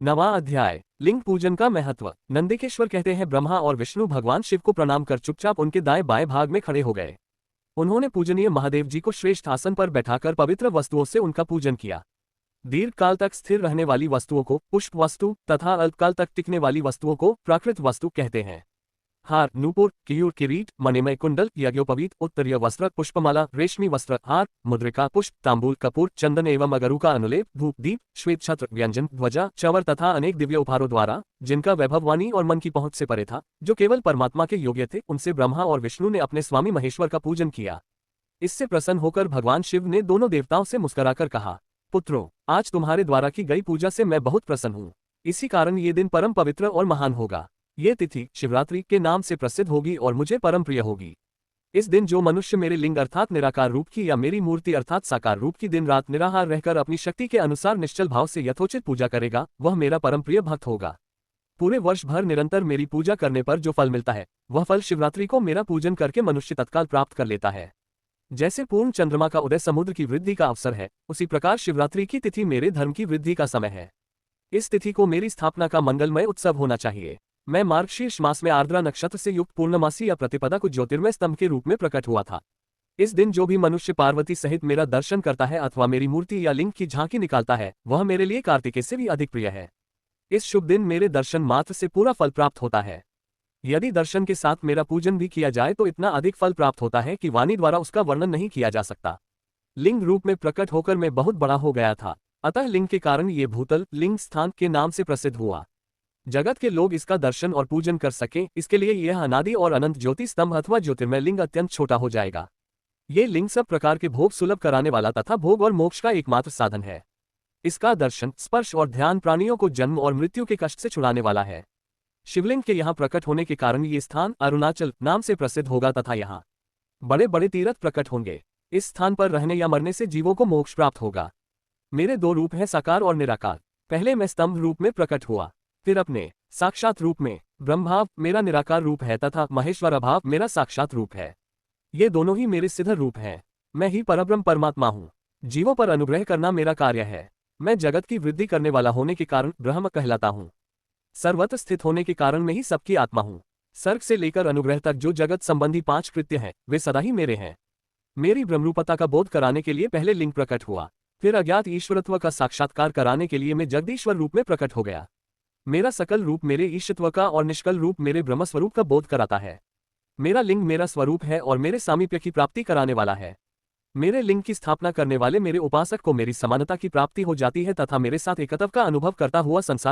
नवा अध्याय। लिंग पूजन का महत्व। नंदिकेश्वर कहते हैं, ब्रह्मा और विष्णु भगवान शिव को प्रणाम कर चुपचाप उनके दाएं बाएं भाग में खड़े हो गए। उन्होंने पूजनीय महादेव जी को श्रेष्ठ आसन पर बैठाकर पवित्र वस्तुओं से उनका पूजन किया। दीर्घ काल तक स्थिर रहने वाली वस्तुओं को पुष्प वस्तु तथा अल्पकाल तक टिकने वाली वस्तुओं को प्राकृत वस्तु कहते हैं। हार, नूपुर, केयूर, किरीट, मणिमय कुंडल, यज्ञोपवीत, उत्तरीय वस्त्र, पुष्पमाला, रेशमी वस्त्र, हार, मुद्रिका, पुष्प, तांबूल, कपूर, चंदन एवं अगरू का अनुलेप, धूप, दीप, श्वेत छत्र, व्यंजन, ध्वजा, चवर तथा अनेक दिव्य उपहारों द्वारा, जिनका वैभव वाणी और मन की पहुंच से परे था, जो केवल परमात्मा के योग्य थे, उनसे ब्रह्मा और विष्णु ने अपने स्वामी महेश्वर का पूजन किया। इससे प्रसन्न होकर भगवान शिव ने दोनों देवताओं से मुस्कुराकर कहा, पुत्रों, आज तुम्हारे द्वारा की गई पूजा से मैं बहुत प्रसन्न हूँ। इसी कारण ये दिन परम पवित्र और महान होगा। ये तिथि शिवरात्रि के नाम से प्रसिद्ध होगी और मुझे परम प्रिय होगी। इस दिन जो मनुष्य मेरे लिंग अर्थात निराकार रूप की या मेरी मूर्ति अर्थात साकार रूप की दिन रात निराहार रहकर अपनी शक्ति के अनुसार निश्चल भाव से यथोचित पूजा करेगा, वह मेरा परम प्रिय भक्त होगा। पूरे वर्ष भर निरंतर मेरी पूजा करने पर जो फल मिलता है, वह फल शिवरात्रि को मेरा पूजन करके मनुष्य तत्काल प्राप्त कर लेता है। जैसे पूर्ण चंद्रमा का उदय समुद्र की वृद्धि का अवसर है, उसी प्रकार शिवरात्रि की तिथि मेरे धर्म की वृद्धि का समय है। इस तिथि को मेरी स्थापना का मंगलमय उत्सव होना चाहिए। मैं मार्गशीर्ष मास में आर्द्रा नक्षत्र से युक्त पूर्णमासी या प्रतिपदा को ज्योतिर्मय स्तंभ के रूप में प्रकट हुआ था। इस दिन जो भी मनुष्य पार्वती सहित मेरा दर्शन करता है अथवा मेरी मूर्ति या लिंग की झांकी निकालता है, वह मेरे लिए कार्तिकेय से भी अधिक प्रिय है। इस शुभ दिन मेरे दर्शन मात्र से पूरा फल प्राप्त होता है। यदि दर्शन के साथ मेरा पूजन भी किया जाए तो इतना अधिक फल प्राप्त होता है कि वाणी द्वारा उसका वर्णन नहीं किया जा सकता। लिंग रूप में प्रकट होकर मैं बहुत बड़ा हो गया था, अतः लिंग के कारण ये भूतल लिंग स्थान के नाम से प्रसिद्ध हुआ। जगत के लोग इसका दर्शन और पूजन कर सकें, इसके लिए यह अनादि और अनंत ज्योति स्तंभ अथवा ज्योतिर्मय लिंग अत्यंत छोटा हो जाएगा। ये लिंग सब प्रकार के भोग सुलभ कराने वाला तथा भोग और मोक्ष का एकमात्र साधन है। इसका दर्शन, स्पर्श और ध्यान प्राणियों को जन्म और मृत्यु के कष्ट से छुड़ाने वाला है। शिवलिंग के यहाँ प्रकट होने के कारण ये स्थान अरुणाचल नाम से प्रसिद्ध होगा तथा यहाँ बड़े बड़े तीर्थ प्रकट होंगे। इस स्थान पर रहने या मरने से जीवों को मोक्ष प्राप्त होगा। मेरे दो रूप हैं, साकार और निराकार। पहले मैं स्तंभ रूप में प्रकट हुआ, फिर अपने साक्षात रूप में। ब्रह्मभाव मेरा निराकार रूप है तथा महेश्वर भाव मेरा साक्षात रूप है। ये दोनों ही मेरे सिद्ध रूप हैं। मैं ही परब्रह्म परमात्मा हूँ। जीवों पर अनुग्रह करना मेरा कार्य है। मैं जगत की वृद्धि करने वाला होने के कारण ब्रह्म कहलाता हूँ। सर्वत्र स्थित होने के कारण मैं ही सबकी आत्मा हूँ। सर्ग से लेकर अनुग्रह तक जो जगत संबंधी 5 कृत्य हैं, वे सदा ही मेरे हैं। मेरी ब्रह्मरूपता का बोध कराने के लिए पहले लिंग प्रकट हुआ, फिर अज्ञात ईश्वरत्व का साक्षात्कार कराने के लिए मैं जगदीश्वर रूप में प्रकट हो गया। मेरा सकल रूप मेरे ईशत्व का और निष्कल रूप मेरे ब्रह्मस्वरूप का बोध कराता है। मेरा लिंग मेरा स्वरूप है और मेरे सामीप्य की प्राप्ति कराने वाला है। मेरे लिंग की स्थापना करने वाले मेरे उपासक को मेरी समानता की प्राप्ति हो जाती है तथा मेरे साथ एकत्व का अनुभव करता हुआ संसार